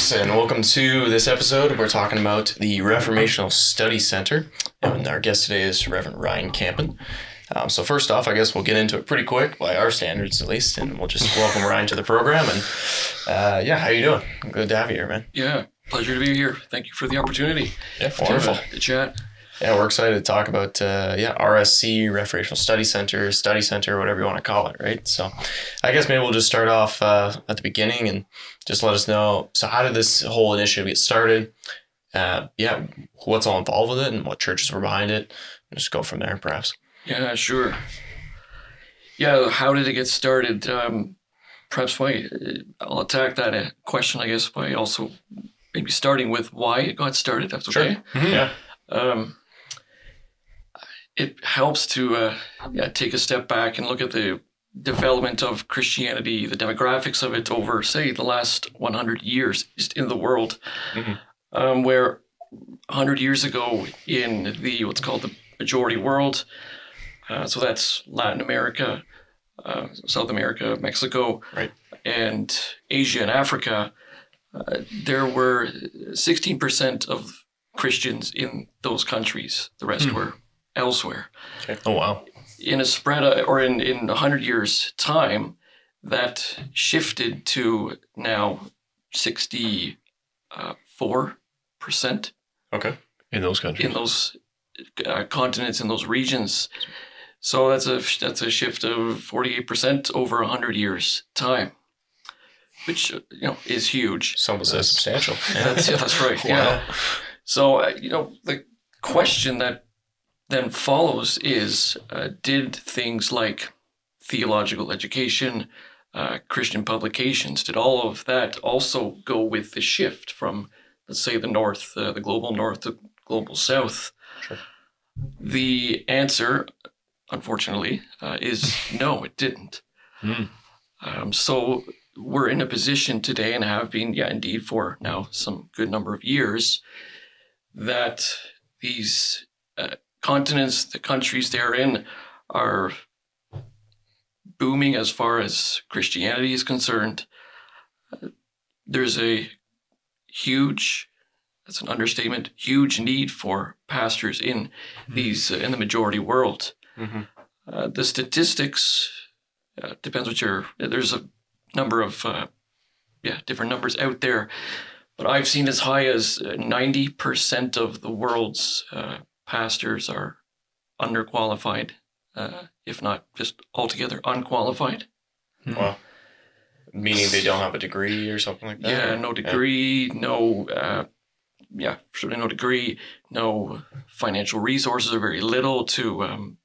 folks, and welcome to this episode. We're talking about the Reformational Study Center, and our guest today is Reverend Ryan Kampen. So first off, I guess we'll get into it pretty quick, by our standards at least, and we'll just welcome Ryan to the program. And how you doing? Good to have you here, man. Yeah, pleasure to be here. Thank you for the opportunity. Yeah, wonderful. To chat. Yeah, we're excited to talk about, RSC, Reformational Study Center, whatever you want to call it, right? So I guess maybe we'll just start off at the beginning and just let us know, so how did this whole initiative get started? What's all involved with it and what churches were behind it? And just go from there, perhaps. Yeah, sure. Yeah, how did it get started? Perhaps I'll attack that question, I guess, by also maybe starting with why it got started. That's okay. Sure. Mm-hmm. Yeah. It helps to take a step back and look at the development of Christianity, the demographics of it over, say, the last 100 years in the world, where 100 years ago in what's called the majority world, so that's Latin America, South America, Mexico, right, and Asia and Africa, there were 16% of Christians in those countries. The rest were elsewhere. Okay. Oh, wow. In a spread, or in 100 years' time, that shifted to now 64%. Okay. In those countries. In those continents, in those regions. So that's a shift of 48% over 100 years' time, which is huge. Some would say substantial. That's right. Wow. Yeah. So the question that then follows is, did things like theological education, Christian publications, did all of that also go with the shift from, let's say, the north, the global north to global south? Sure. The answer, unfortunately, is no, it didn't. So we're in a position today, and have been, indeed, for now some good number of years, that these continents, the countries they're in, are booming as far as Christianity is concerned. There's a huge, that's an understatement, huge need for pastors in these in the majority world. The statistics depends what there's a number of different numbers out there, but I've seen as high as 90% of the world's pastors are underqualified, if not just altogether unqualified. Wow. Meaning they don't have a degree or something like that? Yeah, no degree, certainly no degree, no financial resources, or very little to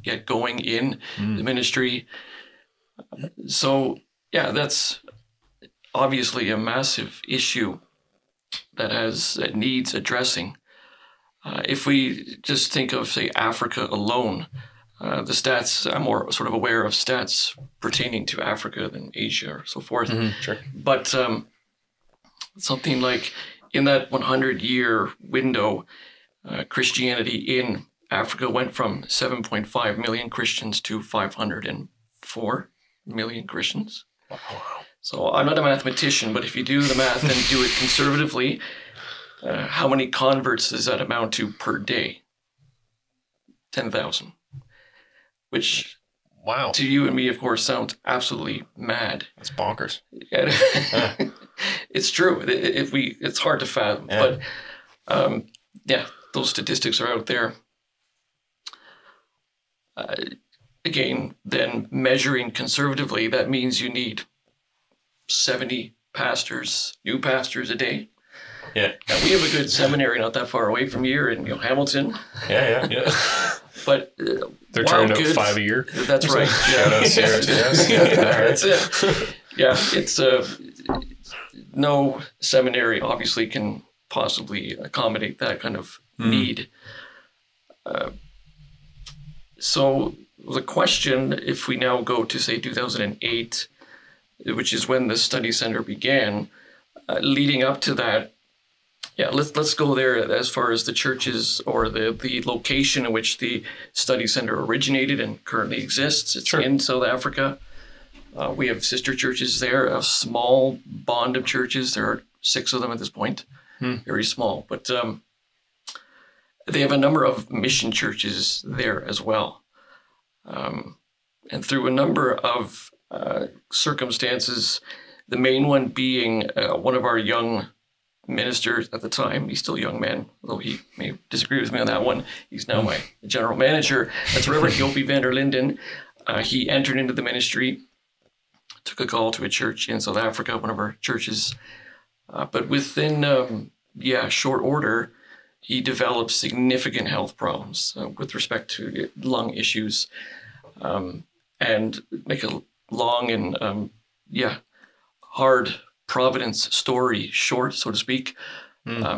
get going in the ministry. So, that's obviously a massive issue that needs addressing. If we just think of, say, Africa alone, the stats, I'm more sort of aware of stats pertaining to Africa than Asia or so forth. Sure. But something like in that 100-year window, Christianity in Africa went from 7.5 million Christians to 504 million Christians. Wow. So I'm not a mathematician, but if you do the math and do it conservatively, how many converts does that amount to per day? 10,000. Which, wow, to you and me, of course, sounds absolutely mad. That's bonkers. It's true. It's hard to fathom, but those statistics are out there. Again, then measuring conservatively, that means you need 70 new pastors a day. Yeah. Now, we have a good seminary not that far away from here in Hamilton. Yeah. But they're turning out 5 a year. That's right. Shout out Sarah to us. That's it. Yeah, it's no seminary obviously can possibly accommodate that kind of need. So the question, if we now go to, say, 2008, which is when the study center began, leading up to that, let's go there as far as the churches or the location in which the study center originated and currently exists. It's in South Africa. We have sister churches there, a small bond of churches. There are 6 of them at this point, very small. But they have a number of mission churches there as well. And through a number of circumstances, the main one being one of our young ministers at the time. He's still a young man, although he may disagree with me on that one. He's now my general manager. That's Reverend Jopi van der Linden. He entered into the ministry, took a call to a church in South Africa, one of our churches. But within, short order, he developed significant health problems with respect to lung issues. And make a long and, hard Providence story short, so to speak.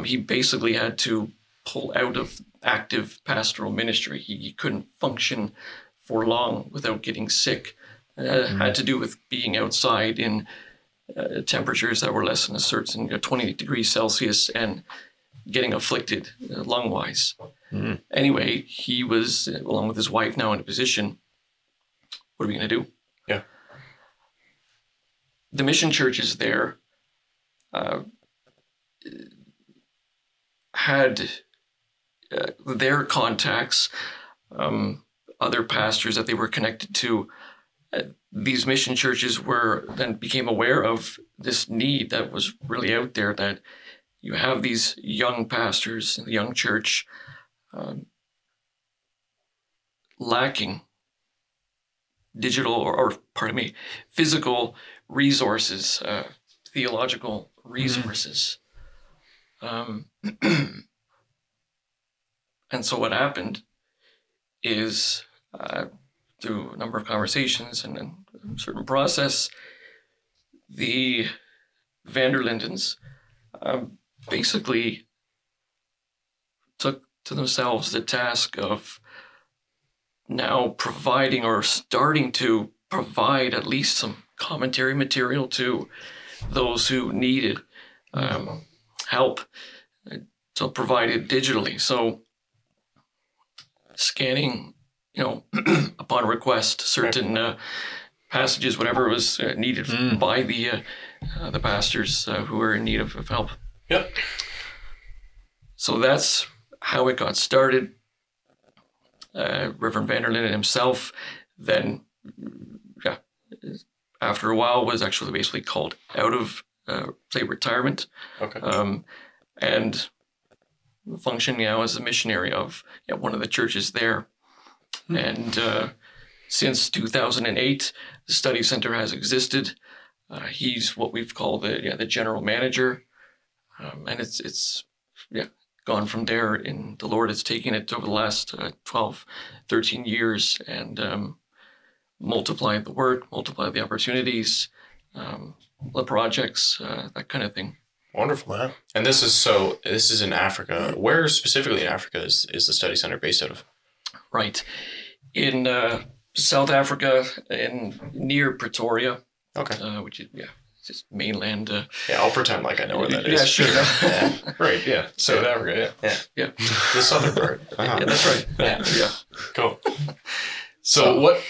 He basically had to pull out of active pastoral ministry. He couldn't function for long without getting sick. It had to do with being outside in temperatures that were less than a certain 20 degrees Celsius and getting afflicted lung-wise. Anyway, he was, along with his wife, now in a position. What are we going to do? Yeah. The mission churches there had their contacts, other pastors that they were connected to. These mission churches then became aware of this need that was really out there, that you have these young pastors in the young church lacking physical resources, theological resources. And so what happened is, through a number of conversations and a certain process, the van der Lindens basically took to themselves the task of now providing, or starting to provide, at least some commentary material to those who needed help. So provided digitally. So scanning, upon request, certain passages, whatever was needed by the pastors who were in need of help. Yep. So that's how it got started. Reverend van der Linden himself then, after a while, was actually basically called out of, retirement. Okay. And functioning now as a missionary of one of the churches there. And since 2008, the study center has existed. He's what we've called the general manager. And it's gone from there, and the Lord has taken it over the last 12, 13 years and multiplied the work, multiplied the opportunities, the projects, that kind of thing. Wonderful. Yeah. And this is in Africa. Where specifically in Africa is the study center based out of? Right. In South Africa, near Pretoria. Okay. Which is, it's just mainland. I'll pretend like I know where that is. Yeah, sure. Yeah. Right, yeah. South Africa, yeah. The southern part. Uh-huh. Yeah, that's right. Yeah. Cool. So what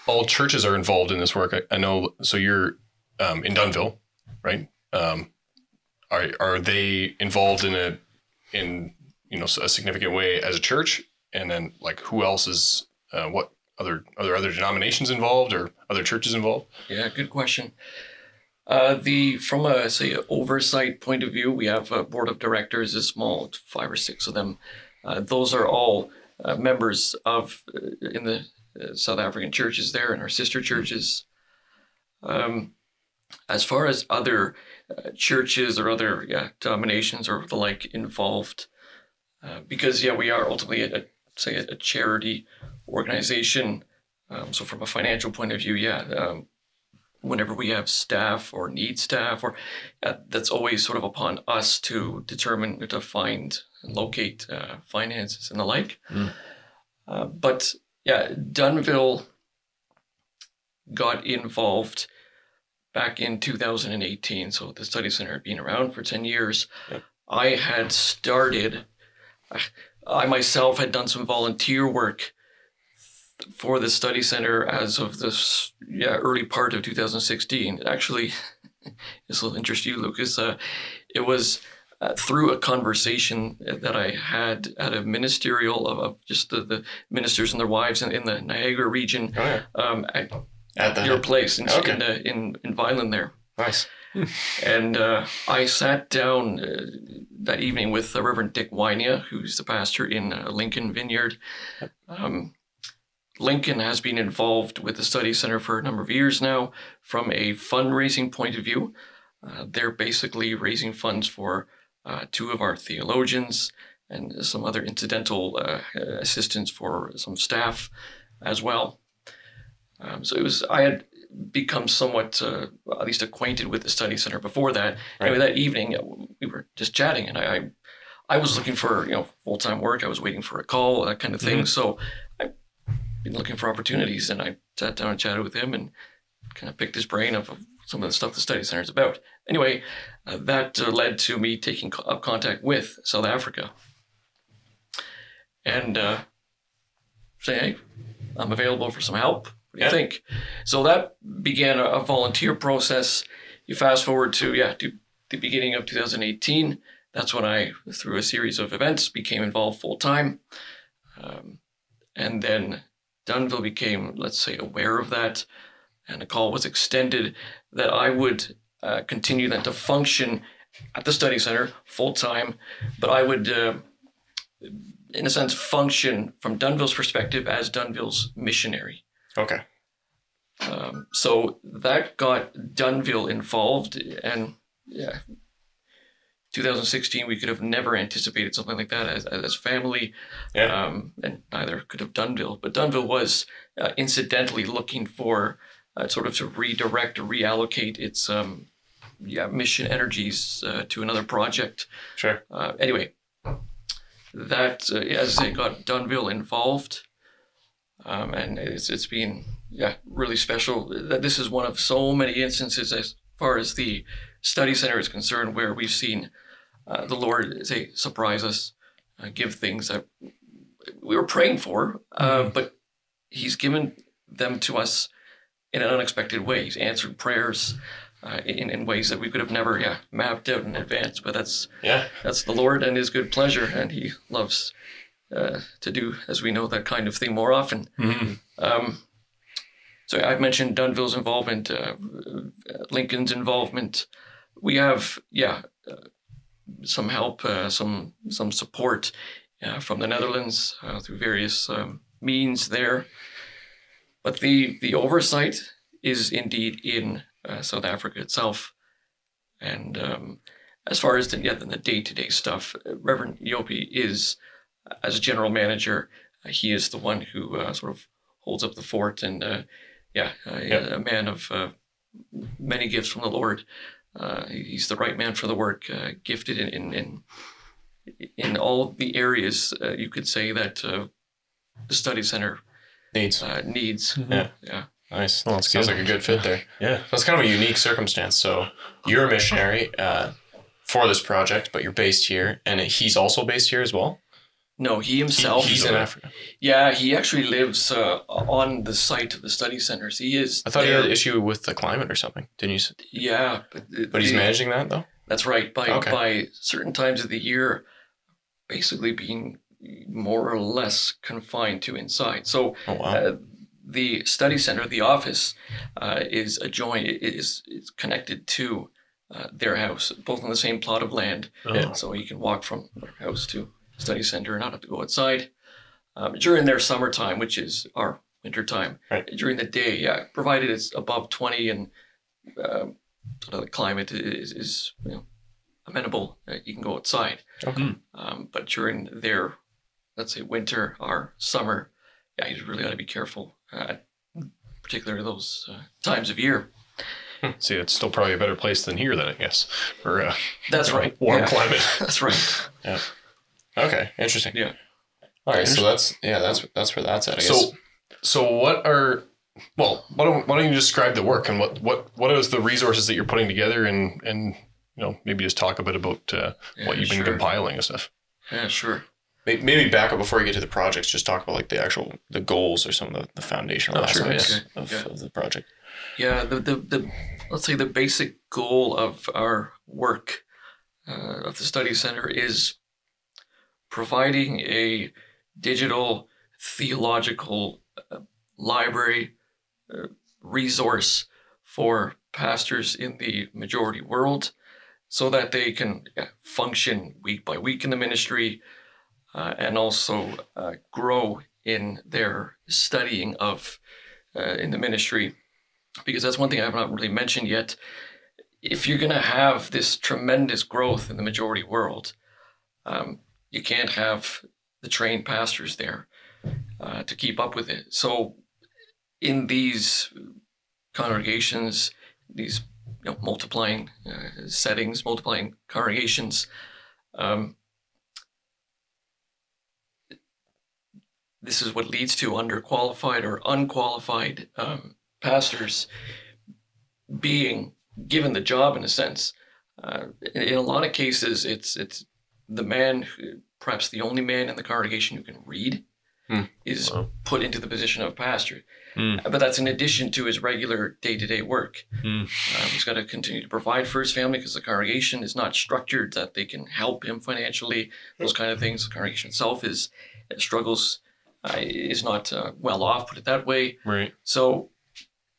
all churches are involved in this work? I know, so you're in Dunnville, right? Are they involved in a significant way as a church? And then, like, who else is what other denominations involved, or other churches involved? Yeah, good question. From a oversight point of view, we have a board of directors, a small 5 or 6 of them. Those are all members of in the South African churches there, and our sister churches. As far as other churches or other denominations or the like involved, because we are ultimately a charity organization. So from a financial point of view, whenever we have staff or need staff, or that's always sort of upon us to determine, to find and locate finances and the like. But Dunnville got involved back in 2018. So the study center had been around for 10 years. Yep. I had started, I myself had done some volunteer work for the study center as of this early part of 2016. Actually, this will interest you, Lucas. It was through a conversation that I had at a ministerial of just the ministers and their wives in the Niagara region at your place in Vineland there. Nice. And I sat down that evening with Reverend Dick Wynia, who's the pastor in Lincoln Vineyard. Lincoln has been involved with the study center for a number of years now from a fundraising point of view. They're basically raising funds for two of our theologians and some other incidental assistance for some staff as well. I had become somewhat, at least acquainted with the study center before that. Right. Anyway, that evening we were just chatting, and I was looking for full-time work. I was waiting for a call, that kind of thing. So I've been looking for opportunities, and I sat down and chatted with him and kind of picked his brain of some of the stuff the study center is about. Anyway, that led to me taking up contact with South Africa and saying, hey, I'm available for some help. What do you think? So that began a volunteer process. You fast forward to the beginning of 2018. That's when I, through a series of events, became involved full time. And then Dunnville became, let's say, aware of that. And a call was extended that I would continue then to function at the study center full time, but I would, in a sense, function from Dunnville's perspective as Dunnville's missionary. Okay. So that got Dunnville involved, and 2016 we could have never anticipated something like that as family, and neither could have Dunnville. But Dunnville was incidentally looking for sort of to redirect or reallocate its mission energies to another project. Sure. Anyway, that as I got Dunnville involved, and it's been really special. That this is one of so many instances as far as the study center is concerned where we've seen the Lord surprise us, give things that we were praying for, but He's given them to us in an unexpected way. He's answered prayers in ways that we could have never mapped out in advance. But that's the Lord and His good pleasure, and He loves to do, as we know, that kind of thing more often. Mm-hmm. So I've mentioned Dunnville's involvement, Lincoln's involvement. We have some help, some support from the Netherlands through various means there. But the oversight is indeed in South Africa itself. And as far as the day-to-day stuff, Reverend Yopi is, as a general manager, he is the one who sort of holds up the fort, and a man of many gifts from the Lord. He's the right man for the work, gifted in all the areas you could say that the study center needs. Mm-hmm. Yeah. Nice. Well, Sounds like a good fit there. Yeah. That's kind of a unique circumstance. So you're a missionary for this project, but you're based here, and he's also based here as well? No, he himself. He's in Africa. Yeah, he actually lives on the site of the study centers. He is. I thought he had an issue with the climate or something. Didn't you? Yeah, but he's managing that though. That's right. By certain times of the year, basically being more or less confined to inside. So the study center, the office, is connected to their house, both on the same plot of land. Oh. So you can walk from their house to study center and not have to go outside. During their summertime, which is our winter time, during the day, provided it's above 20 and sort of the climate is amenable, you can go outside. Okay. But during their, let's say, winter or summer, you really got to be careful, particularly those times of year. See, it's still probably a better place than here, then, I guess, for that's right, warm climate. That's right. Yeah. Okay. Interesting. Yeah. All right. So that's where that's at, I guess. So what are, well, why don't you describe the work and what is the resources that you're putting together and maybe just talk a bit about what you've been compiling and stuff. Yeah, sure. maybe back up before you get to the projects. Just talk about like the goals or some of the foundational aspects of the project. Yeah, the let's say the basic goal of our work of the study center is providing a digital theological library resource for pastors in the majority world, so that they can function week by week in the ministry and also grow in their studying of in the ministry. Because that's one thing I've not really mentioned yet. If you're going to have this tremendous growth in the majority world, you can't have the trained pastors there to keep up with it. So in these congregations, these multiplying settings, multiplying congregations, this is what leads to underqualified or unqualified pastors being given the job, in a sense. In a lot of cases, it's the man, perhaps the only man in the congregation who can read, is put into the position of pastor. But that's in addition to his regular day-to-day work. He's got to continue to provide for his family because the congregation is not structured that they can help him financially, those kind of things. The congregation itself struggles, is not well off, put it that way. Right. So,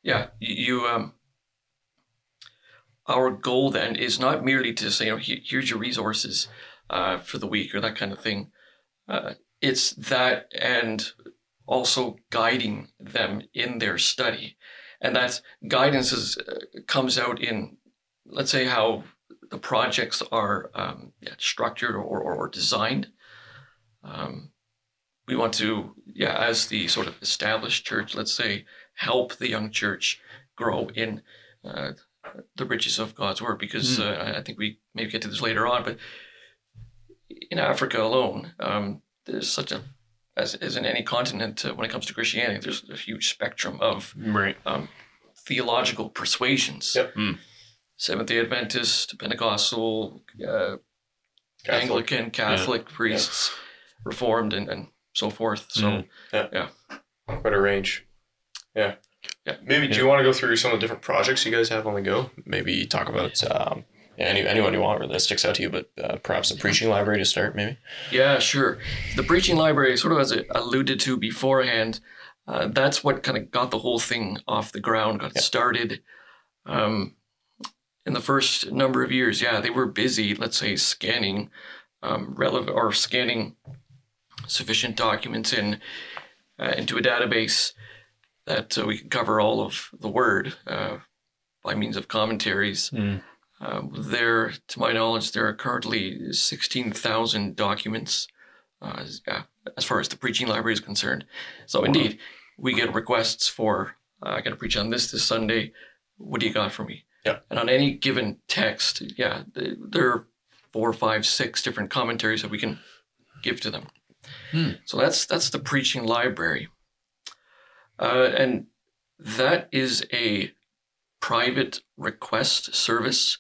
yeah, our goal then is not merely to say, here's your resources for the week or that kind of thing. It's that, and also guiding them in their study. And that guidance comes out in, let's say, how the projects are structured or designed. We want to, as the sort of established church, let's say, help the young church grow in the riches of God's word. Because I think we maybe get to this later on, but in Africa alone, there's such a, as in any continent, when it comes to Christianity, there's a huge spectrum of theological persuasions. Seventh-day Adventist, Pentecostal, Anglican, Catholic priests, Reformed, and so forth. So, quite a range. Yeah. Maybe do you want to go through some of the different projects you guys have on the go? Maybe talk about anyone you want that sticks out to you, but perhaps the preaching library to start, maybe? Yeah, sure. The preaching library, sort of as I alluded to beforehand, that's what kind of got the whole thing off the ground, got started. In the first number of years, they were busy, let's say, scanning scanning sufficient documents into a database that we could cover all of the word by means of commentaries. There, to my knowledge, there are currently 16,000 documents as far as the preaching library is concerned. So indeed, we get requests for, I got to preach on this Sunday. What do you got for me? And on any given text, there are 4, 5, 6 different commentaries that we can give to them. So that's the preaching library. And that is a private request service.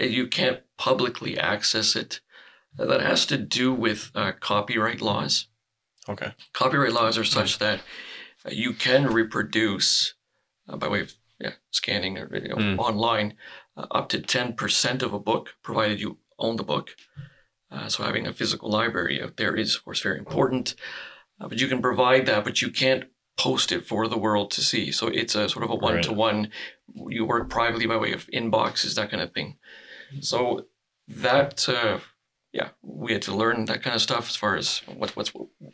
You can't publicly access it. That has to do with copyright laws. Okay. Copyright laws are such that you can reproduce by way of scanning or online up to 10% of a book, provided you own the book. So having a physical library out there is, of course, very important. But you can provide that, but you can't post it for the world to see. So it's a sort of a one-to-one. You work privately by way of inboxes, that kind of thing. So that, we had to learn that kind of stuff as far as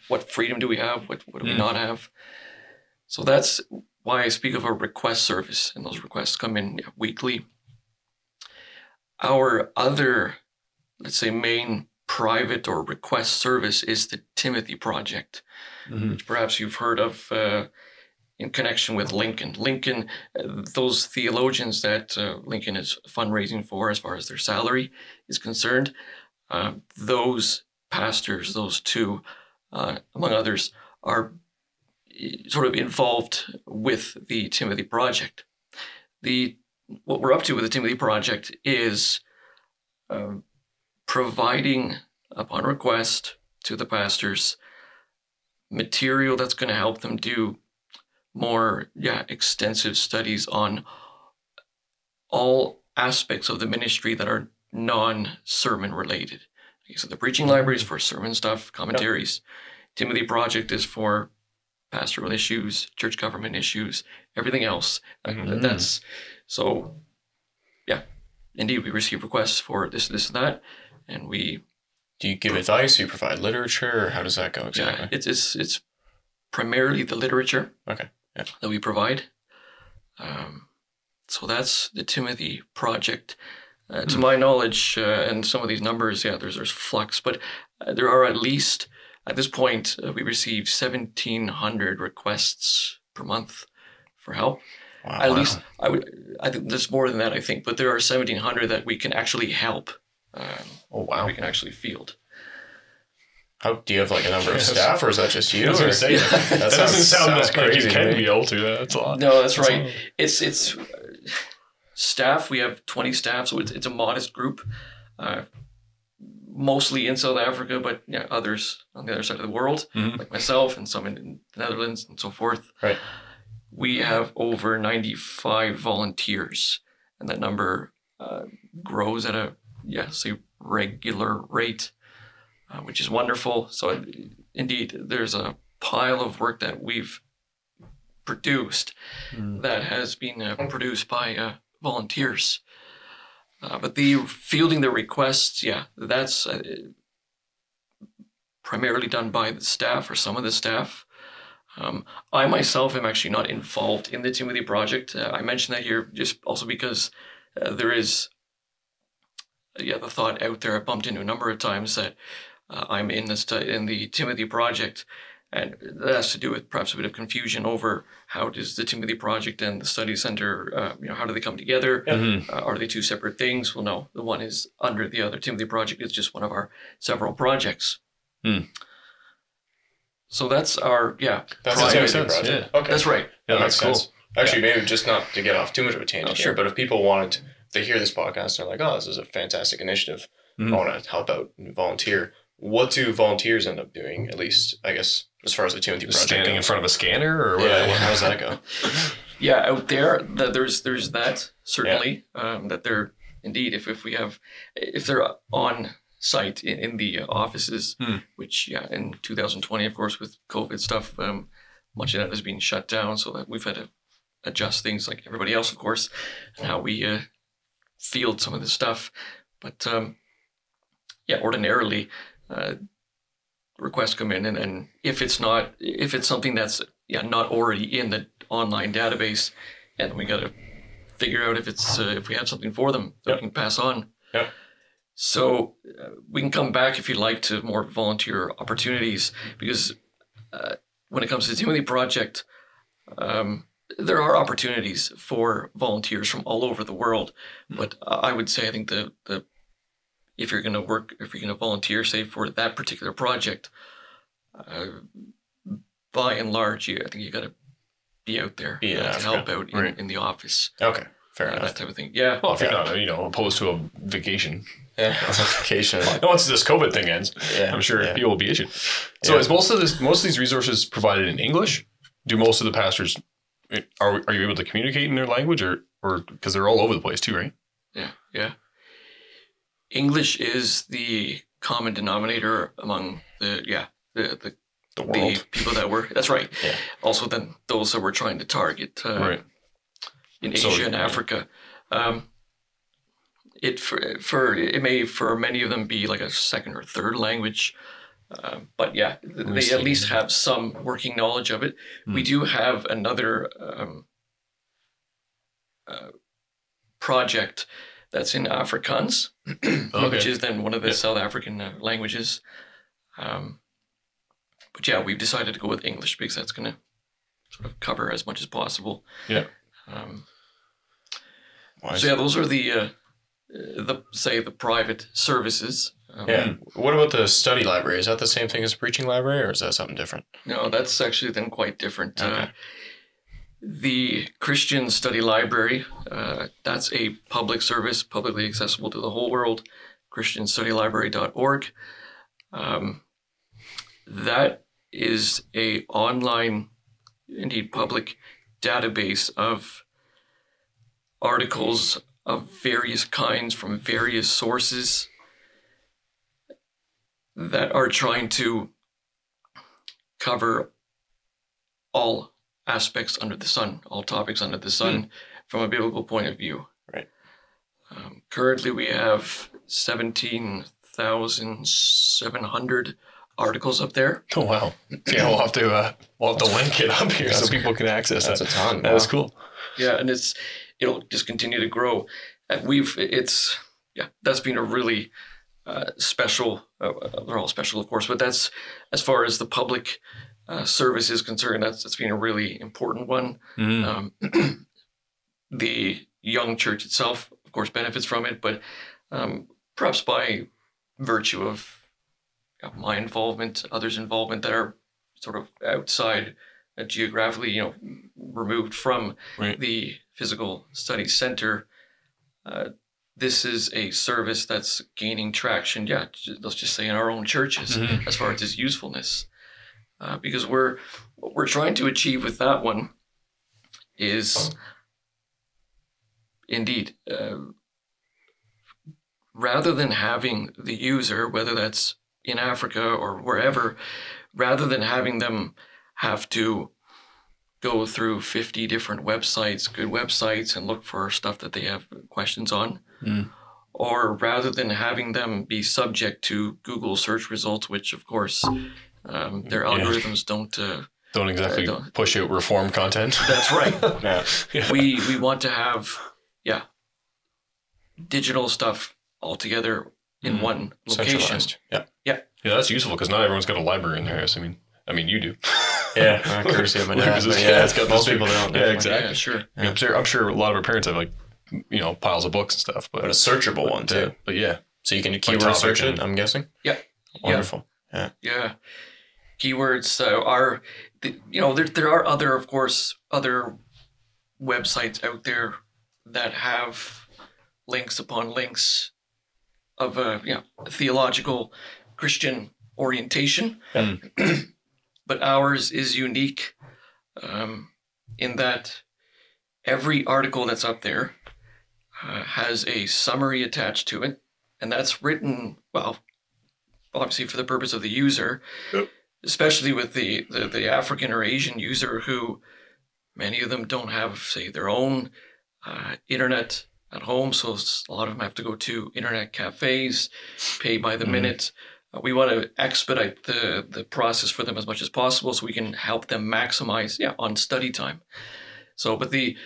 what freedom do we have, what do we not have. So that's why I speak of a request service, and those requests come in weekly. Our other, let's say, main private or request service is the Timothy Project, which perhaps you've heard of in connection with Lincoln. Lincoln, those theologians that Lincoln is fundraising for as far as their salary is concerned, those pastors, those two, among others, are sort of involved with the Timothy Project. What we're up to with the Timothy Project is providing, upon request, to the pastors material that's going to help them do more extensive studies on all aspects of the ministry that are non-sermon related. So the preaching libraries for sermon stuff, commentaries. Timothy Project is for pastoral issues, church government issues, everything else. That's so. Yeah, indeed, we receive requests for this, and that, and we. Do you give advice? Do you provide literature, or how does that go exactly? Yeah, it's primarily the literature. Okay. Yeah. That we provide. So that's the Timothy Project. To my knowledge, and some of these numbers, there's flux, but there are at least, at this point, we receive 1,700 requests per month for help. Wow. At least, I think there's more than that, I think, but there are 1,700 that we can actually help. We can actually field. How do you have like a number of staff, or is that just you? I was going to say that doesn't sound sounds like crazy you to can me. be able to. That's a lot. No, that's right. It's staff. We have 20 staff, so it's a modest group, mostly in South Africa, but others on the other side of the world, like myself and some in the Netherlands and so forth. Right. We have over 95 volunteers, and that number grows at a regular rate. Which is wonderful. So indeed, there's a pile of work that we've produced that has been produced by volunteers. But the fielding the requests, that's primarily done by the staff or some of the staff. I myself am actually not involved in the Timothy Project. I mention that here just also because there is the thought out there. I bumped into a number of times that I'm in the Timothy Project, and that has to do with perhaps a bit of confusion over how does the Timothy Project and the Study Center, how do they come together? Are they two separate things? Well, no, the one is under the other. Timothy Project is just one of our several projects. So that's our That's project. a Timothy project. Yeah. Okay, That's right. that makes cool. sense. Actually, maybe just not to get off too much of a tangent sure. here, but if people wanted, they hear this podcast, they're like, "Oh, this is a fantastic initiative. I want to help out and volunteer." What do volunteers end up doing? At least, I guess, as far as the Timothy Project Standing in goes? front of a scanner, or How does that go? Out there, there's that certainly. That they're indeed, if they're on site in the offices, which in 2020, of course, with COVID stuff, much of that has been shut down, so that we've had to adjust things like everybody else, of course, and how we field some of this stuff. But ordinarily. Requests come in, and if it's something that's not already in the online database, and we got to figure out if we have something for them that we can pass on. Yep. So we can come back if you'd like to more volunteer opportunities, because when it comes to the Timothy Project, there are opportunities for volunteers from all over the world. But I would say I think the if you're going to volunteer, say, for that particular project, by and large, I think you got to be out there to help out in the office. Okay, fair enough. That type of thing. Yeah. Well, if you're not, opposed to a vacation. Vacation. Once this COVID thing ends, I'm sure people will be issued. So is most of these resources provided in English? Do most of the pastors are you able to communicate in their language, or because they're all over the place too, right? Yeah. English is the common denominator among the world. people that were. That's right. Yeah. Also, then those that we're trying to target in Asia and Africa. It may for many of them be like a second or third language, but they at least have some working knowledge of it. We do have another project that's in Afrikaans, which is then one of the South African languages. But we've decided to go with English because that's going to sort of cover as much as possible. Yeah. Those are the private services. What about the study library? Is that the same thing as a preaching library, or is that something different? No, that's actually then quite different. Okay. The Christian Study Library, that's a public service, publicly accessible to the whole world, christianstudylibrary.org. that is a online, indeed public database of articles of various kinds from various sources that are trying to cover all aspects under the sun, all topics under the sun from a biblical point of view. Right. Currently, we have 17,700 articles up there. Oh, wow. Yeah, we'll have to link it up here so people can access that. That's a ton. That is cool. Yeah, and it'll just continue to grow. And that's been a really special. They're all special, of course, but that's, as far as the public service is concerned, that's been a really important one. The young church itself, of course, benefits from it, but perhaps by virtue of my involvement, others' involvement that are sort of outside, geographically, removed from the physical study center. This is a service that's gaining traction. Yeah, let's just say in our own churches, as far as its usefulness, because what we're trying to achieve with that one is, indeed, rather than having the user, whether that's in Africa or wherever, rather than having them have to go through 50 different websites, good websites, and look for stuff that they have questions on, or rather than having them be subject to Google search results, which, of course, their algorithms don't exactly push out reform content. That's right. We want to have digital stuff all together in one location. Yeah, that's useful because not everyone's got a library in their house. I mean, you do. Yeah, courtesy of my dad. It's got most people don't. Yeah, exactly. Yeah, sure. I'm sure a lot of our parents have piles of books and stuff, but a searchable one too. But yeah, so you can keyword search it. I'm guessing. Yeah. Wonderful. Yeah. Keywords are, there are other websites out there that have links upon links of a theological Christian orientation. But ours is unique in that every article that's up there has a summary attached to it, and that's written, obviously for the purpose of the user, especially with the African or Asian user, who many of them don't have, say, their own internet at home, so a lot of them have to go to internet cafes, pay by the minute. We want to expedite the process for them as much as possible so we can help them maximize on study time. So, but the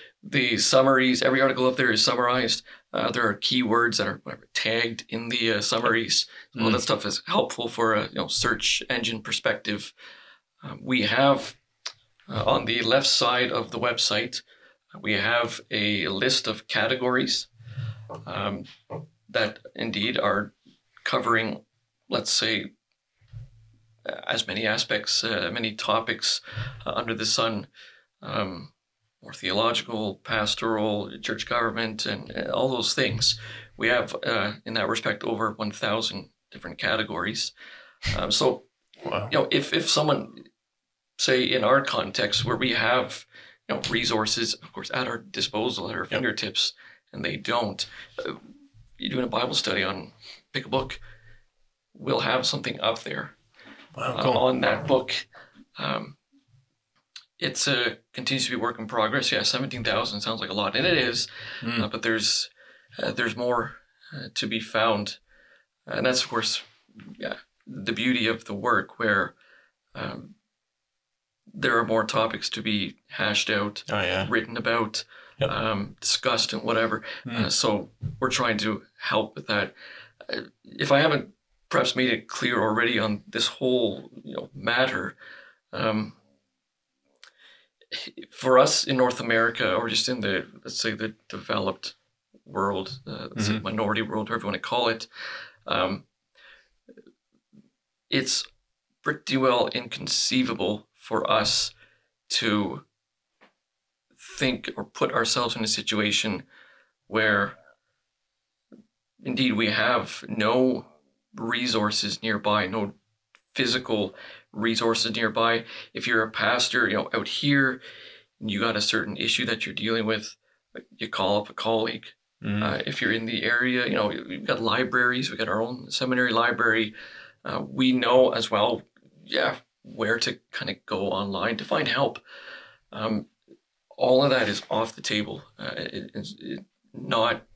summaries, every article up there is summarized. There are keywords that are tagged in the summaries. All that stuff is helpful for a search engine perspective. We have on the left side of the website, we have a list of categories that indeed are covering, let's say, as many aspects, many topics under the sun, more theological, pastoral, church government, and all those things. We have, in that respect, over 1,000 different categories. So, if someone, say, in our context, where we have resources, of course, at our disposal, at our fingertips, and they don't, you're doing a Bible study on, pick a book, we'll have something up there on that book. It's continues to be work in progress. 17,000 sounds like a lot, and it is, but there's more to be found, and that's, of course, the beauty of the work, where there are more topics to be hashed out, written about, discussed, and whatever. So we're trying to help with that. If I haven't perhaps made it clear already on this whole matter, for us in North America, or just in the, let's say, the developed world, let's say minority world, whatever you want to call it, it's pretty well inconceivable for us to think or put ourselves in a situation where indeed we have no resources nearby, no physical resources nearby. If you're a pastor, out here, and you got a certain issue that you're dealing with, you call up a colleague. If you're in the area, we've got libraries. We got our own seminary library. We know as well, where to kind of go online to find help. All of that is off the table. It's not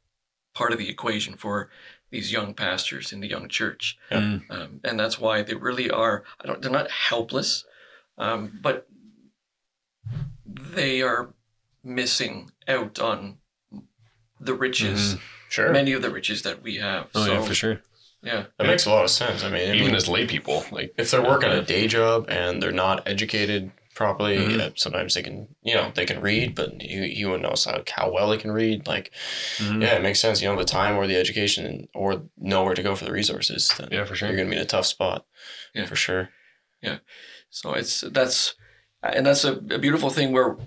part of the equation for these young pastors in the young church. And that's why they really are, they're not helpless, but they are missing out on the riches, many of the riches that we have. For sure. Yeah. That makes a lot of sense. I mean, even as lay people, like if they're working a day job and they're not educated properly, sometimes they can, they can read, but you wouldn't know how well they can read. Like, it makes sense. You don't have the time or the education or nowhere to go for the resources. Then for sure. You're going to be in a tough spot. Yeah, for sure. Yeah. So that's a beautiful thing where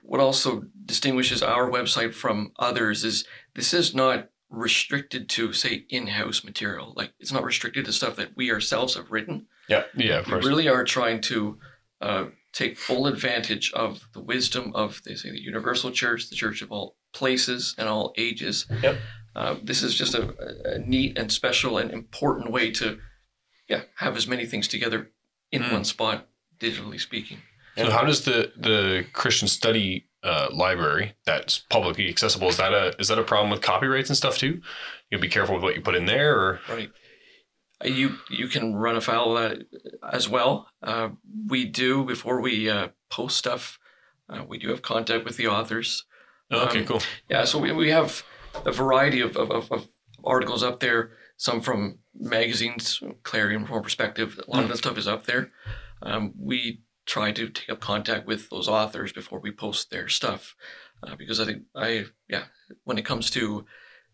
what also distinguishes our website from others is this is not restricted to, say, in-house material. Like, it's not restricted to stuff that we ourselves have written. Yeah, of course. We really are trying to take full advantage of the wisdom of, they say, the universal church, the church of all places and all ages. Yep. This is just a neat and special and important way to have as many things together in one spot, digitally speaking. So how does the Christian study library that's publicly accessible, is that a problem with copyrights and stuff too? You'll be careful with what you put in there, or right. You can run afoul of that as well. We do, before we post stuff, we do have contact with the authors. Okay, cool. Yeah, so we have a variety of articles up there, some from magazines, Clarion, Reform Perspective. A lot of that stuff is up there. We try to take up contact with those authors before we post their stuff, because I think when it comes to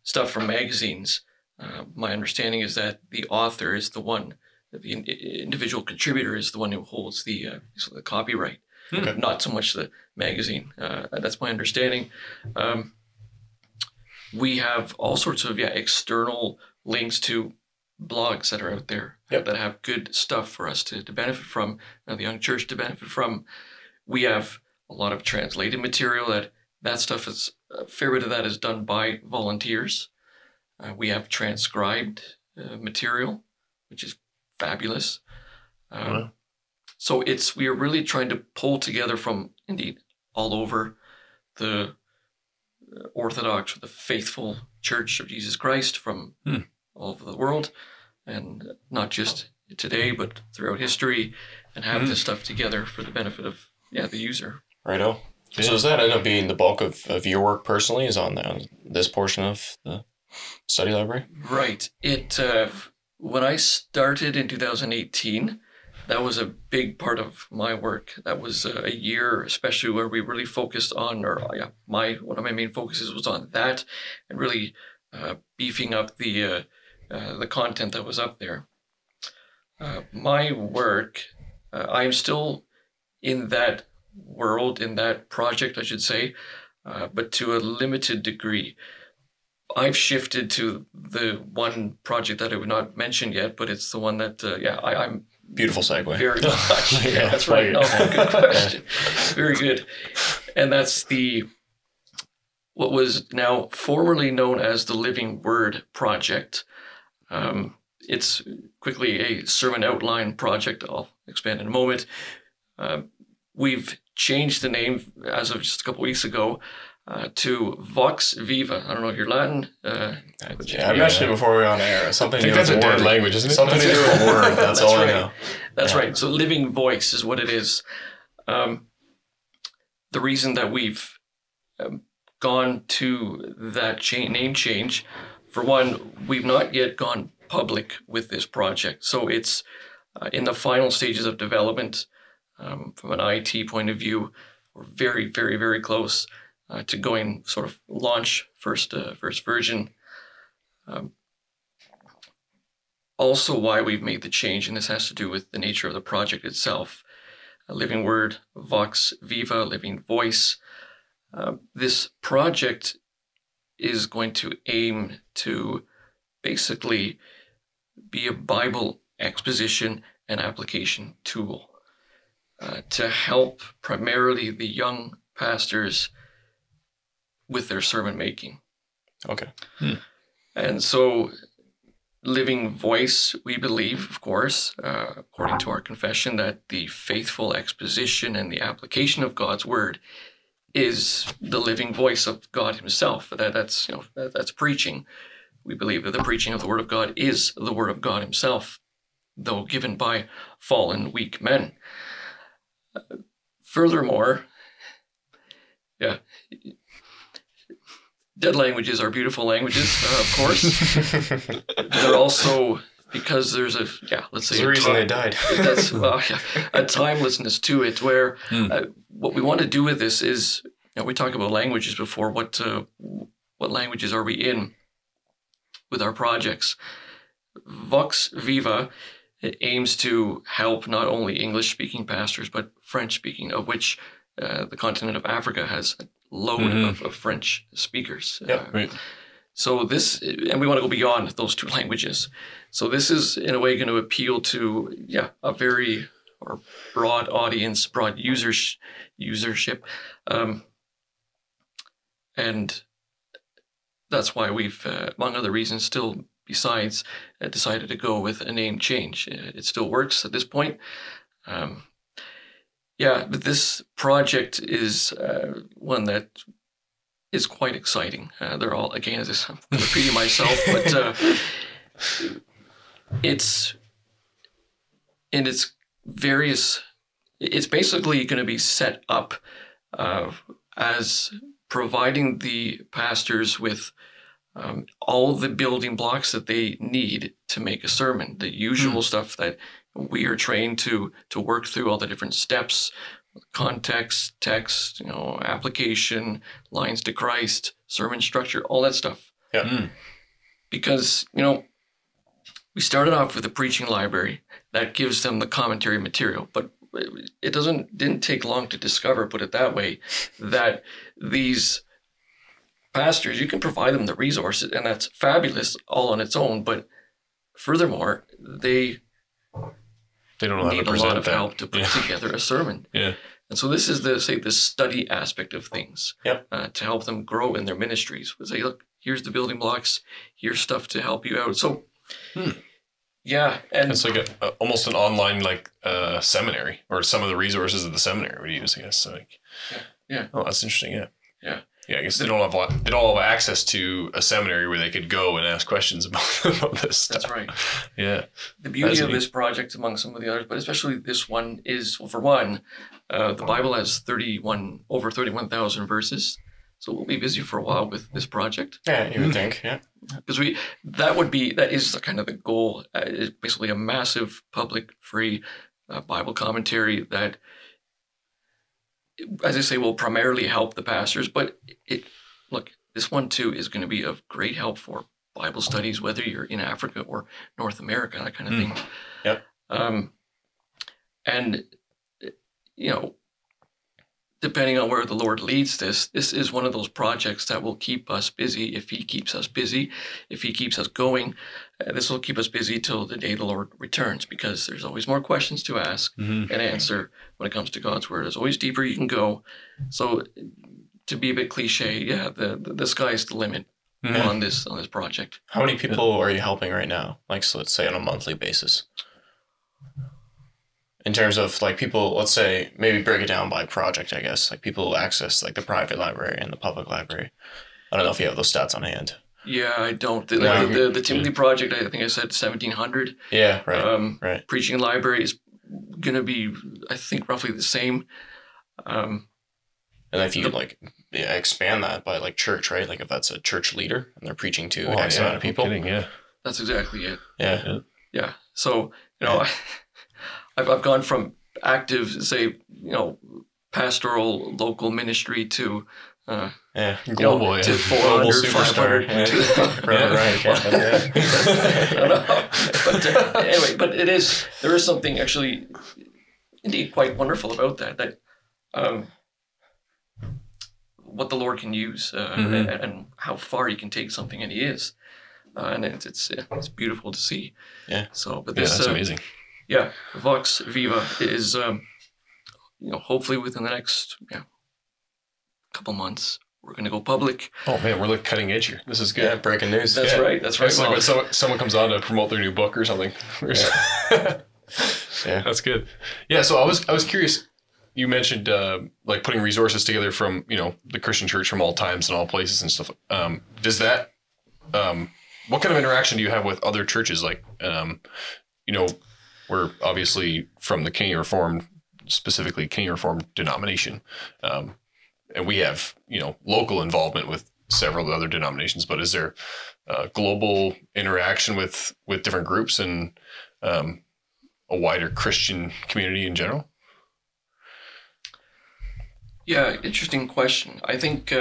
stuff from magazines, my understanding is that the author is the one, the individual contributor is the one who holds the copyright, not so much the magazine. That's my understanding. We have all sorts of external links to blogs that are out there that have good stuff for us to benefit from, the young church to benefit from. We have a lot of translated material that stuff is, a fair bit of that is done by volunteers. We have transcribed material, which is fabulous. So we are really trying to pull together from, indeed, all over the Orthodox, the faithful Church of Jesus Christ from all over the world, and not just today, but throughout history, and have this stuff together for the benefit of the user. Righto. So does that end up being the bulk of your work personally, is on this portion of the study library? Right. It when I started in 2018, that was a big part of my work. That was a year, especially where we really focused on, one of my main focuses was on that, and really beefing up the content that was up there. My work, I am still in that world, in that project, I should say, but to a limited degree. I've shifted to the one project that I would not mention yet, but it's the one that, I'm beautiful segue. Very much. Yeah, that's right. No, good question. Very good. And that's what was now formerly known as the Living Word Project. It's quickly a sermon outline project. I'll expand in a moment. We've changed the name as of just a couple weeks ago to Vox Viva. I don't know if you're Latin. I mentioned it before we were on air. Something I think that's a dead language, isn't it? Something to do with a word. That's all right. I know. That's right. So living voice is what it is. The reason that we've gone to that name change, for one, we've not yet gone public with this project. So it's in the final stages of development. From an IT point of view, we're very, very, very close to going sort of launch first version. Also, why we've made the change, and this has to do with the nature of the project itself. Living Word, Vox Viva, Living Voice. This project is going to aim to basically be a Bible exposition and application tool to help primarily the young pastors with their sermon making. Okay. And so living voice, we believe, of course, according to our confession, that the faithful exposition and the application of God's word is the living voice of God himself. That's preaching. We believe that the preaching of the word of God is the word of God himself, though given by fallen, weak men. Furthermore, dead languages are beautiful languages, of course. They're also, because there's a reason they died. That's a timelessness to it, where what we want to do with this is, we talked about languages before. What languages are we in with our projects? Vox Viva aims to help not only English-speaking pastors, but French-speaking, of which the continent of Africa has a load of French speakers. Right. So this, and we want to go beyond those two languages. So this is, in a way, going to appeal to a very broad audience, broad usership, and that's why we've, among other reasons, still besides, decided to go with a name change. It still works at this point. But this project is one that is quite exciting. They're all, again, as I'm repeating myself, but it's in its various, it's basically going to be set up as providing the pastors with all the building blocks that they need to make a sermon, the usual stuff that we are trained to work through, all the different steps, context, text, application, lines to Christ, sermon structure, all that stuff. Yeah. Because, we started off with a preaching library that gives them the commentary material, but it didn't take long to discover, put it that way, that these pastors, you can provide them the resources, and that's fabulous all on its own, but furthermore, they don't know how to need a present lot of that. help to put together a sermon. Yeah. And so this is the study aspect of things. Yep. To help them grow in their ministries. We say, look, here's the building blocks, here's stuff to help you out. So, and it's like almost an online seminary, or some of the resources of the seminary would use, I guess. Oh, that's interesting. Yeah. I guess they don't have access to a seminary where they could go and ask questions about this stuff. That's right. Yeah. The beauty of this project, among some of the others, but especially this one, is, well, for one, the Bible has over 31,000 verses. So we'll be busy for a while with this project. Yeah, you would think. Yeah. Because that is kind of the goal. It's basically a massive public free Bible commentary that, as I say, will primarily help the pastors, but this one too is going to be of great help for Bible studies, whether you're in Africa or North America, that kind of thing. Yep. And depending on where the Lord leads this is one of those projects that will keep us busy. If he keeps us busy, if he keeps us going, this will keep us busy till the day the Lord returns, because there's always more questions to ask and answer when it comes to God's word. There's always deeper you can go. So to be a bit cliche, the sky's the limit on this project. How many people are you helping right now? So let's say on a monthly basis. In terms of people, let's say, maybe break it down by project, I guess. People access the private library and the public library. I don't know if you have those stats on hand. Yeah, I don't. The Timothy project, I think I said 1,700. Yeah, right. Right. Preaching library is going to be, I think, roughly the same. And if you expand that by church, right? If that's a church leader and they're preaching to X amount of people. Yeah. That's exactly it. Yeah. So, I've gone from active, say, pastoral local ministry to global, to 400, 500. I don't know. But anyway, there is something actually indeed quite wonderful about that what the Lord can use and how far he can take something, and he is. And it's beautiful to see. Yeah. So, but that's amazing. Yeah, Vox Viva is, hopefully within the next couple months, we're going to go public. Oh man, we're like cutting edge here. This is good. Yeah, breaking news. That's right. That's right. It's like when someone comes on to promote their new book or something. Yeah, that's good. Yeah, so I was curious. You mentioned like putting resources together from the Christian church from all times and all places and stuff. Does that what kind of interaction do you have with other churches? Like we're obviously from the Canadian Reformed, specifically Canadian Reformed denomination, and we have local involvement with several other denominations. But is there global interaction with different groups and a wider Christian community in general? Yeah, interesting question. I think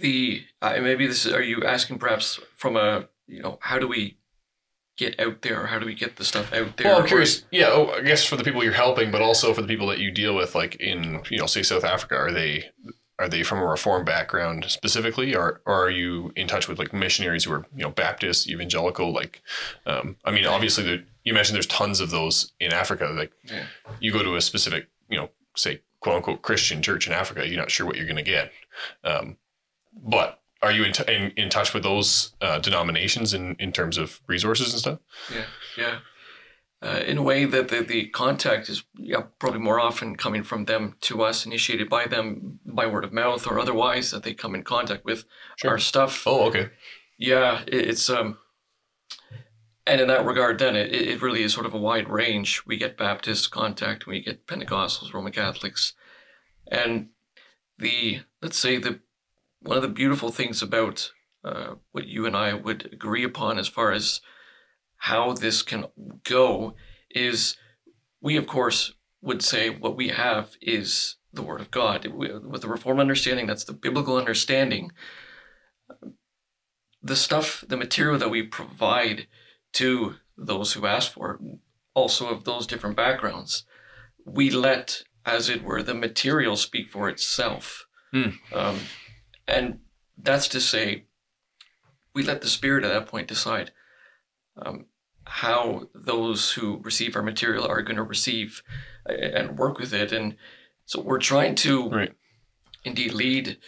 maybe this is, are you asking perhaps from a how do we get out there, or how do we get the stuff out there? Well, I'm curious. Yeah, I guess for the people you're helping, but also for the people that you deal with, like in say South Africa, are they from a Reformed background specifically, or are you in touch with like missionaries who are Baptist, evangelical? Like, I mean, obviously you mentioned there's tons of those in Africa. Like, you go to a specific say quote unquote Christian church in Africa, you're not sure what you're going to get. But are you in touch with those denominations in terms of resources and stuff? Yeah. In a way that the contact is probably more often coming from them to us, initiated by them by word of mouth or otherwise, that they come in contact with our stuff. Oh, okay. Yeah, it's and in that regard, then it really is sort of a wide range. We get Baptist contact, we get Pentecostals, Roman Catholics, and one of the beautiful things about what you and I would agree upon as far as how this can go is we, of course, would say what we have is the Word of God. With the Reformed understanding, that's the biblical understanding. The material that we provide to those who ask for it, also of those different backgrounds, we let, as it were, the material speak for itself. And that's to say, we let the Spirit at that point decide how those who receive our material are going to receive and work with it. And so we're trying to indeed lead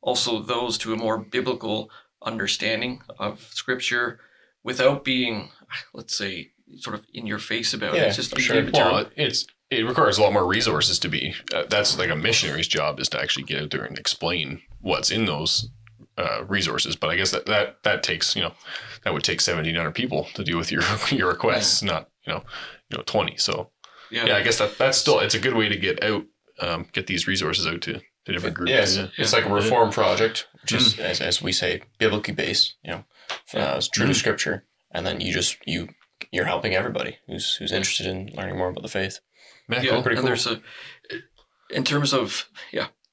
also those to a more biblical understanding of Scripture without being, let's say, sort of in your face about it. It's just sure. Well, it requires a lot more resources to be. That's like a missionary's job, is to actually get out there and explain what's in those resources. But I guess that takes that would take 1,700 people to deal with your requests, not 20. So I guess that's still, it's a good way to get out, get these resources out to different groups. It's like a reform project, which is as we say, biblically based. It's true to Scripture, and then you're helping everybody who's interested in learning more about the faith. Pretty cool. There's in terms of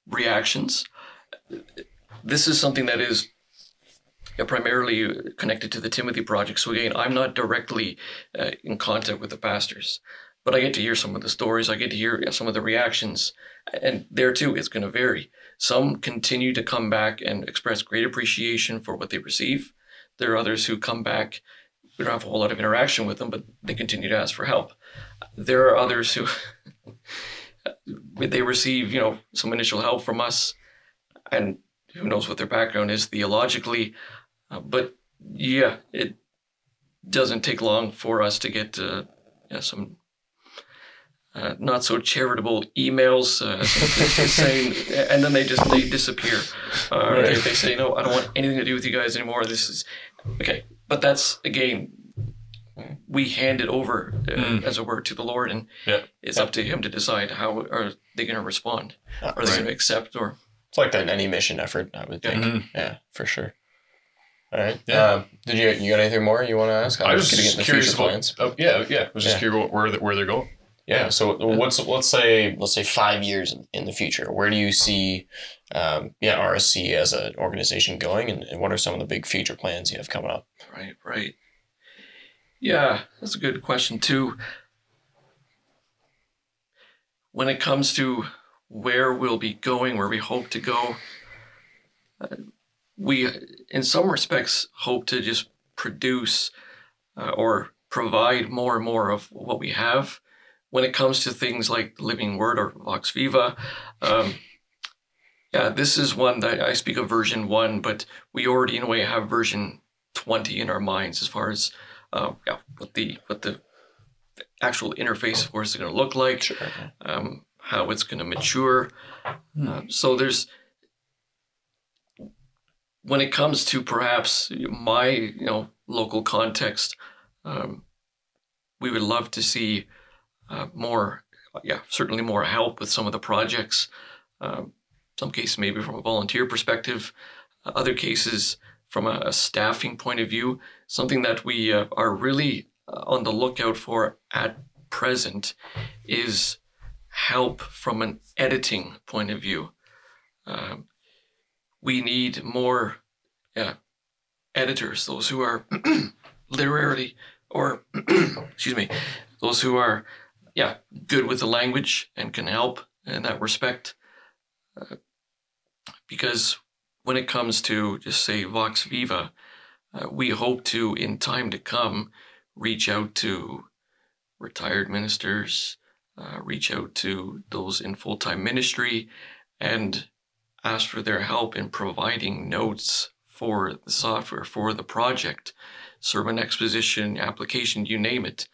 reactions, this is something that is primarily connected to the Timothy Project. So again, I'm not directly in contact with the pastors, but I get to hear some of the stories. I get to hear some of the reactions, and there too, it's going to vary. Some continue to come back and express great appreciation for what they receive. There are others who come back, we don't have a whole lot of interaction with them, but they continue to ask for help. There are others who they receive, some initial help from us, and who knows what their background is theologically. But it doesn't take long for us to get some not so charitable emails saying, and then they disappear. They say, no, I don't want anything to do with you guys anymore. This is okay. But that's, again, we hand it over, as it were, to the Lord, and it's up to Him to decide how are they going to respond. Are they going to accept, or... It's like that in any mission effort, I would think. Yeah, for sure. All right. Yeah. Did you got anything more you want to ask? I was just curious about plans. I was just curious where they're going. Yeah. So let's say 5 years in the future, where do you see RSC as an organization going, and what are some of the big future plans you have coming up? Right. Yeah, that's a good question too. When it comes to where we'll be going, where we hope to go, we, in some respects, hope to just produce or provide more and more of what we have. When it comes to things like Living Word or Vox Viva, this is one that I speak of version 1, but we already in a way have version 20 in our minds as far as what the actual interface, of course, is going to look like, Sure. how it's going to mature. So there's, when it comes to perhaps my local context, we would love to see more, certainly more help with some of the projects. Some cases maybe from a volunteer perspective, other cases from a staffing point of view. Something that we are really on the lookout for at present is help from an editing point of view. We need more editors, those who are literary or, excuse me, those who are good with the language and can help in that respect. Because when it comes to, just say, Vox Viva, we hope to, in time to come, reach out to retired ministers, reach out to those in full-time ministry, and ask for their help in providing notes for the software, for the project, sermon exposition, application, you name it.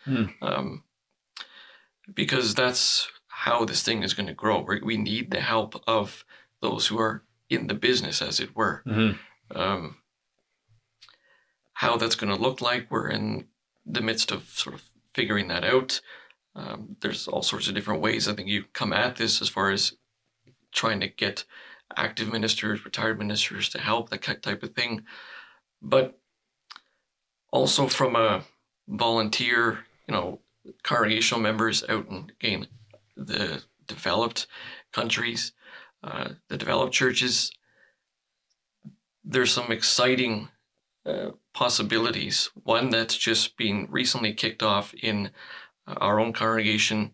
Because that's how this thing is going to grow. We need the help of those who are in the business, as it were. How that's going to look like, we're in the midst of sort of figuring that out. There's all sorts of different ways I think you come at this as far as trying to get active ministers, retired ministers to help, that type of thing. But also from a volunteer, congregational members out in, again, the developed countries, the developed churches, there's some exciting possibilities. One that's just been recently kicked off in our own congregation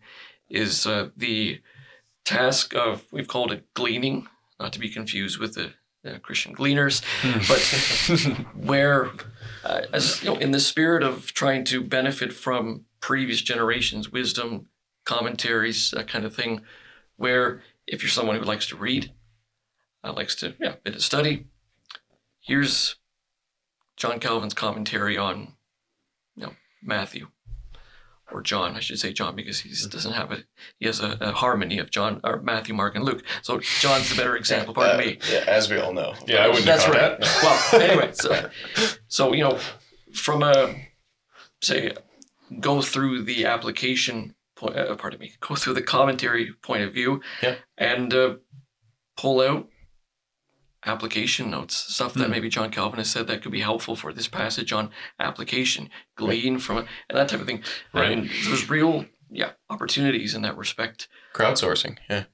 is the task of, we've called it gleaning, not to be confused with the Christian gleaners, but where, in the spirit of trying to benefit from previous generations' wisdom, commentaries, that kind of thing, where if you're someone who likes to read, likes to, a bit of study, here's John Calvin's commentary on, Matthew, or John, I should say John, because he doesn't have he has a harmony of John, or Matthew, Mark, and Luke. So John's the better example, pardon me. Yeah, as we all know. Yeah, I wouldn't That's have right. that. Well, anyway, so from a, say, go through the application, go through the commentary point of view, and pull out application notes, stuff that maybe John Calvin has said that could be helpful for this passage on application, glean from it, and that type of thing. Right. And there's real, opportunities in that respect. Crowdsourcing, yeah.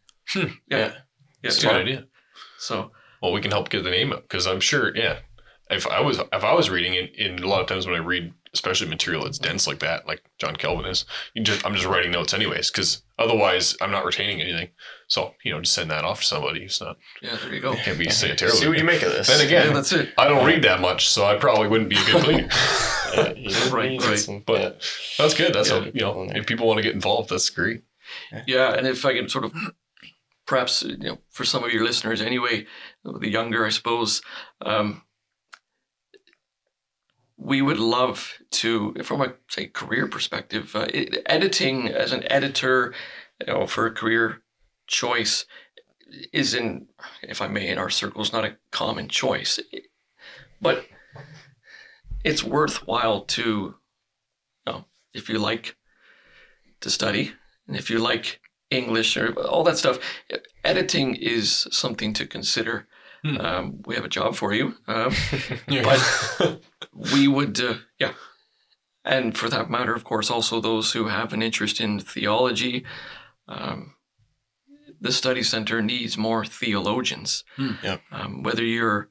It's a good idea. So, well, we can help get the name up, because I'm sure, if I was reading it, in a lot of times when I read, especially material that's dense like that, like John Calvin is, I'm just writing notes anyways, because otherwise I'm not retaining anything. So, just send that off to somebody who's not. Yeah, there you go. Can't be say terrible. See what you make of this. Then again, that's it. I don't read that much, so I probably wouldn't be a good cleaner. Right. But that's good. That's if people want to get involved, that's great. Yeah, and if I can sort of, perhaps, for some of your listeners anyway, the younger, I suppose, we would love to, from a, say, career perspective, editing as an editor, for a career choice is, if I may, in our circles, not a common choice. But it's worthwhile to, if you like to study, and if you like English or all that stuff, editing is something to consider. We have a job for you, but we would, and for that matter, of course, also those who have an interest in theology. The study center needs more theologians. Whether you're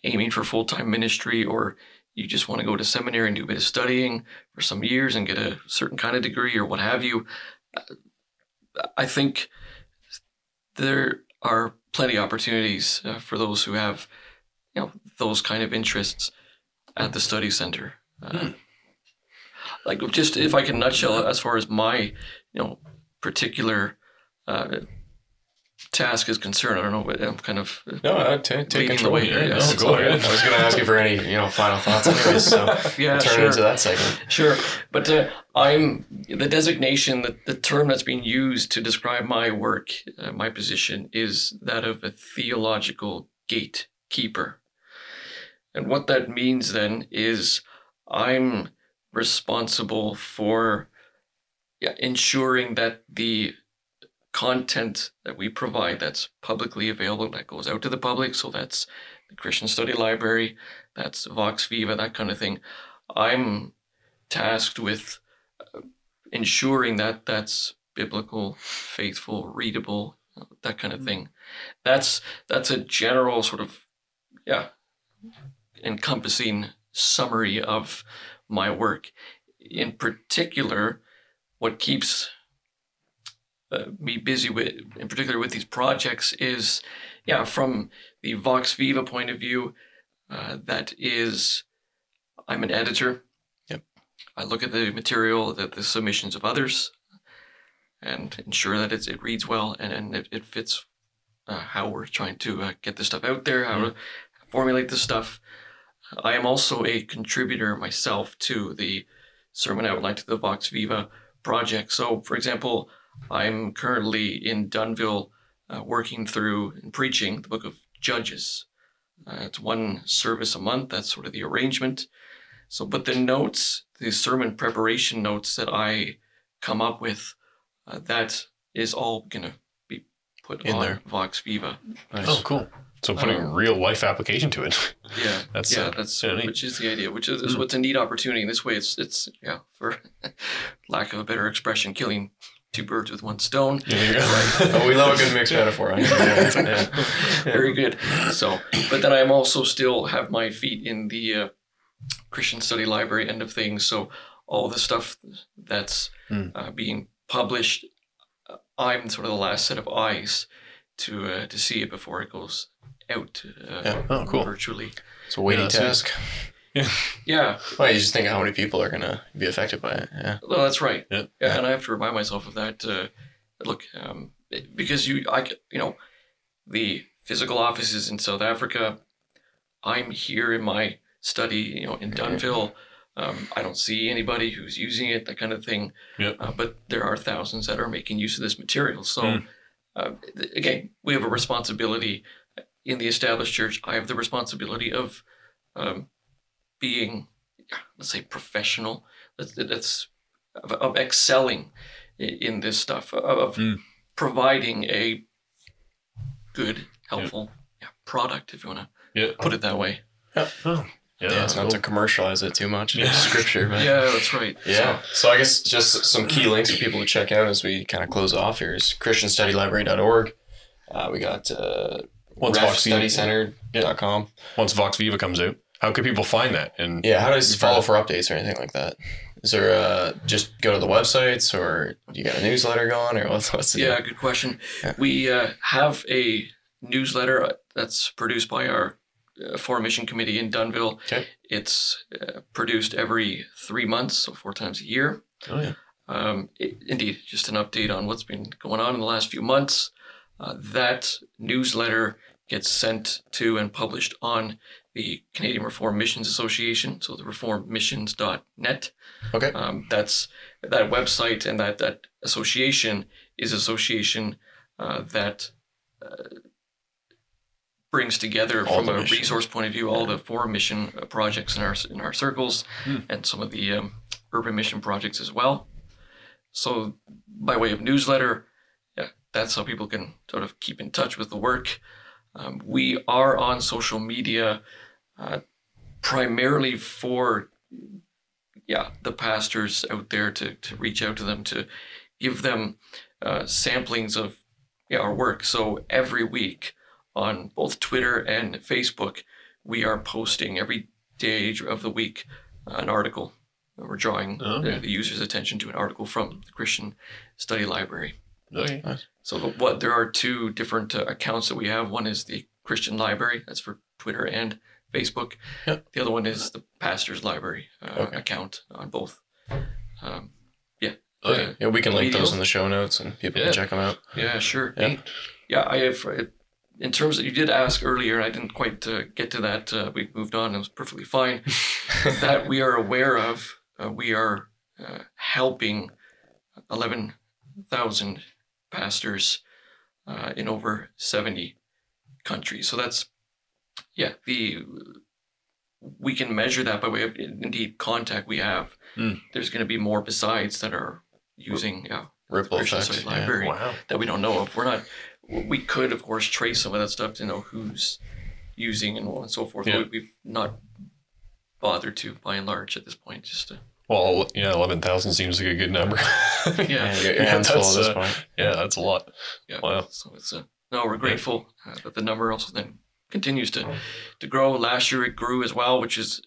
aiming for full-time ministry or you just want to go to seminary and do a bit of studying for some years and get a certain kind of degree or what have you, I think there are plenty of opportunities for those who have, those kind of interests. at the study center. Like, just if I can nutshell as far as my, particular task is concerned. I don't know, but I'm kind of take control away here. No, go ahead. I was going to ask you for any final thoughts anyways, so we'll turn it into that segment. Sure, but I'm the designation, the term that's being used to describe my work, my position, is that of a theological gatekeeper. And what that means then is I'm responsible for ensuring that the content that we provide that's publicly available, that goes out to the public, so that's the Christian Study Library, that's Vox Viva, that kind of thing. I'm tasked with ensuring that that's biblical, faithful, readable, that kind of thing. That's a general sort of encompassing summary of my work. In particular, what keeps me busy with, in particular with these projects, is from the Vox Viva point of view, that is, I'm an editor. Yep. I look at the material, the submissions of others, and ensure that it reads well and it fits how we're trying to get this stuff out there, how to formulate this stuff. I am also a contributor myself to the sermon outline, to the Vox Viva project. So, for example, I'm currently in Dunnville working through and preaching the book of Judges. It's one service a month. That's sort of the arrangement. So, but the notes, the sermon preparation notes that I come up with, that is all going to be put in on there. Vox Viva. Nice. Oh, cool. So putting a real life application to it. Yeah, that's which is the idea. Which is what's a neat opportunity. In this way, it's for lack of a better expression, killing two birds with one stone. There you go. Right. We love a good mixed metaphor. Very good. So, but then I'm also still have my feet in the Christian Study Library end of things. So all the stuff that's being published, I'm sort of the last set of eyes to see it before it goes out cool. virtually. It's a weighty task. Yeah. Well, you just think how many people are going to be affected by it. Yeah. Well, that's right. Yeah. And I have to remind myself of that. Look, because the physical offices in South Africa, I'm here in my study, in Dunnville. I don't see anybody who's using it, that kind of thing. Yep. But there are thousands that are making use of this material. So, again, we have a responsibility in the established church. I have the responsibility of being, let's say, professional. That's of excelling in this stuff, of providing a good, helpful product, if you want to put it that way. Yeah. Oh. Yeah, it's not to commercialize it too much. Yeah. Scripture, but yeah, that's right. Yeah. So I guess just some key links for people to check out as we kind of close off here is ChristianStudyLibrary.org. We got refstudycenter.com. Once Vox Viva comes out, how can people find that? And how do you follow for updates or anything like that? Is there just go to the websites, or you got a newsletter going, or what's the deal? Good question. Yeah. We have a newsletter that's produced by our Foreign Mission Committee in Dunnville. Okay. It's produced every 3 months, so 4 times a year. Oh, yeah. Indeed, just an update on what's been going on in the last few months. That newsletter gets sent to and published on the Canadian Reformed Missions Association, so the reformedmissions.net. Okay. That's that website, and that association is association that brings together all from a resource point of view all the foreign mission projects in our circles and some of the urban mission projects as well. So by way of newsletter, that's how people can sort of keep in touch with the work. We are on social media primarily for the pastors out there, to reach out to them, to give them samplings of our work. So every week on both Twitter and Facebook, we are posting every day of the week an article. We're drawing the user's attention to an article from the Christian Study Library. Okay. So there are 2 different accounts that we have. One is the Christian Library, that's for Twitter and Facebook. Yep. The other one is the Pastor's Library account on both. Yeah, we can link Medial. those in the show notes and people can check them out. Yeah, sure. Yeah. I have, in terms of, you did ask earlier, I didn't quite get to that. We moved on. It was perfectly fine. That we are aware of, we are helping 11,000 pastors in over 70 countries. So that's, we can measure that by way of indeed contact we have. There's going to be more besides that are using Ripple effect library that we don't know of. We could of course trace some of that stuff to know who's using and so forth. But we've not bothered to by and large at this point. Just to, 11,000 seems like a good number. Get your hands full at this point. Yeah, that's a lot. Yeah. Wow. So it's we're grateful that the number also then continues to grow. Last year it grew as well, which is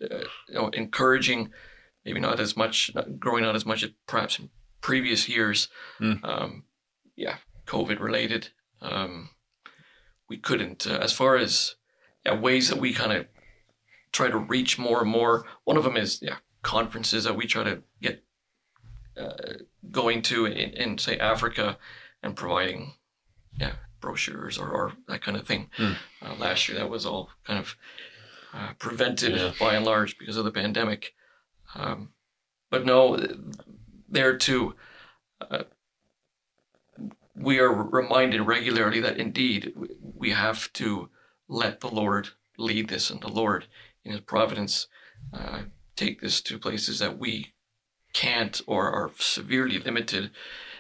encouraging. Maybe not as much, growing not as much as perhaps in previous years. COVID related. We couldn't, as far as ways that we kind of try to reach more and more. One of them is conferences that we try to get going to in say Africa and providing brochures or that kind of thing. Last year that was all kind of prevented by and large because of the pandemic. But no, there too, we are reminded regularly that indeed we have to let the Lord lead this, and the Lord in his providence take this to places that we can't or are severely limited,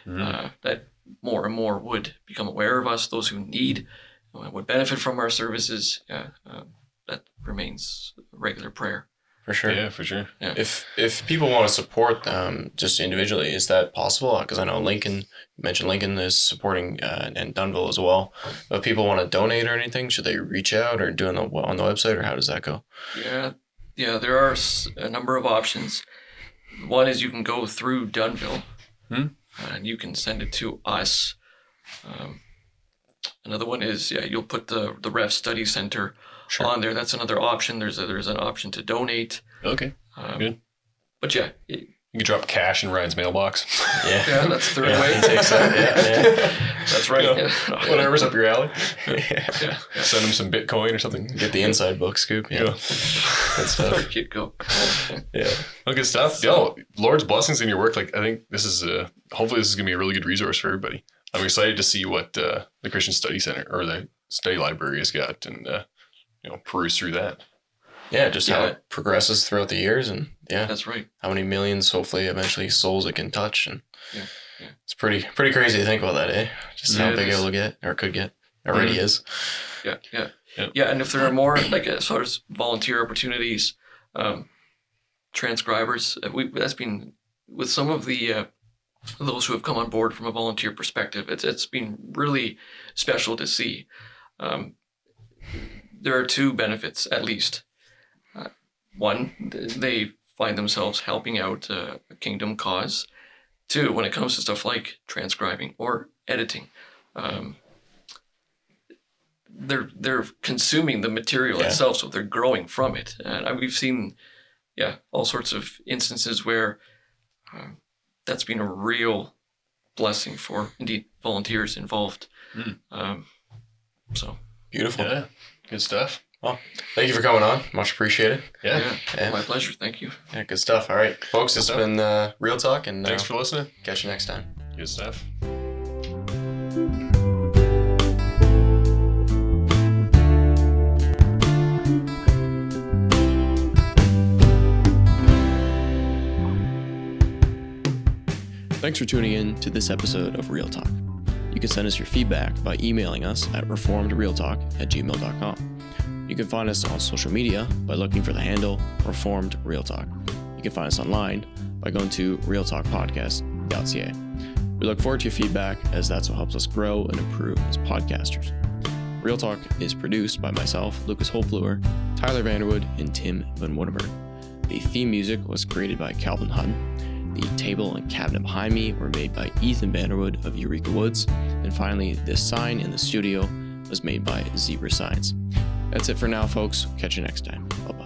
that more and more would become aware of us, those who need, would benefit from our services. That remains regular prayer. For sure. Yeah, for sure. Yeah. If people want to support them just individually, is that possible? Because I know you mentioned Lincoln is supporting and Dunnville as well. But if people want to donate or anything, should they reach out or do it on the website, or how does that go? Yeah, there are a number of options. One is you can go through Dunnville and you can send it to us. Another one is, you'll put the Ref Study Center on there. That's another option. There's an option to donate. Okay, good. But you can drop cash in Ryan's mailbox. Yeah, that's the third way. That's right. Whatever's up your alley. Send him some Bitcoin or something. Get the inside book scoop. Good stuff. Go. Good stuff. Lord's blessings in your work. I think this is hopefully this is gonna be a really good resource for everybody. I'm excited to see what the Christian Study Center or the study library has got, and peruse through that. Yeah, just how it progresses throughout the years, and that's right. How many millions, hopefully, eventually souls it can touch, and it's pretty crazy to think about that, eh? Just how big it'll get, or could get, already is. Yeah. And if there are more, as far as volunteer opportunities, transcribers, that's been with some of the those who have come on board from a volunteer perspective. It's been really special to see. There are two benefits, at least. One, they find themselves helping out a kingdom cause. Two, when it comes to stuff like transcribing or editing, they're consuming the material itself, so they're growing from it. And we've seen, all sorts of instances where that's been a real blessing for, indeed, volunteers involved. So beautiful. Yeah, good stuff. Well, thank you for coming on. Much appreciated. Yeah. My pleasure. Thank you. Yeah, good stuff. All right, folks, it's been Real Talk, and thanks for listening. Catch you next time. Good stuff. Thanks for tuning in to this episode of Real Talk. You can send us your feedback by emailing us at reformedrealtalk@gmail.com. You can find us on social media by looking for the handle Reformed Real Talk. You can find us online by going to realtalkpodcast.ca. We look forward to your feedback, as that's what helps us grow and improve as podcasters. Real Talk is produced by myself, Lucas Holpluer, Tyler Vanderwood, and Tim Van Woudenberg. The theme music was created by Calvin Hutton. The table and cabinet behind me were made by Ethan Vanderwood of Eureka Woods. And finally, this sign in the studio was made by Zebra Signs. That's it for now, folks. Catch you next time. Bye-bye.